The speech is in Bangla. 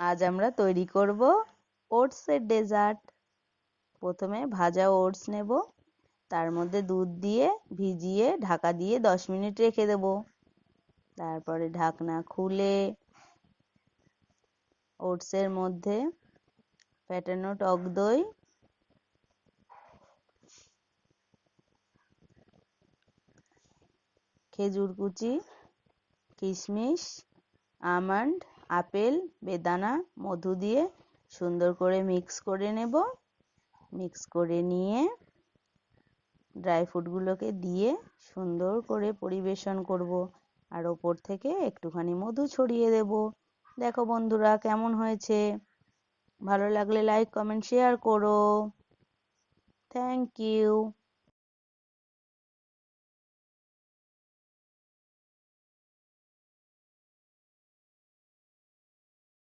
আজ আমরা তৈরি করব ওটসের ডেজার্ট। প্রথমে ভাজা ওটস নেব, তার মধ্যে দুধ দিয়ে ভিজিয়ে ঢাকা দিয়ে 10 মিনিট রেখে দেব। তারপরে ঢাকনা খুলে ওটসের মধ্যে ফ্যাটানো টক দই, খেজুর কুচি, কিশমিশ, আমন্ড, আপেল, বেদানা, মধু দিয়ে সুন্দর করে মিক্স করে নেব। মিক্স করে নিয়ে ড্রাই ফ্রুটগুলোকে দিয়ে সুন্দর করে পরিবেশন করব। আর ওপর থেকে একটুখানি মধু ছড়িয়ে দেব। দেখো বন্ধুরা কেমন হয়েছে। ভালো লাগলে লাইক কমেন্ট শেয়ার করো। Thank you.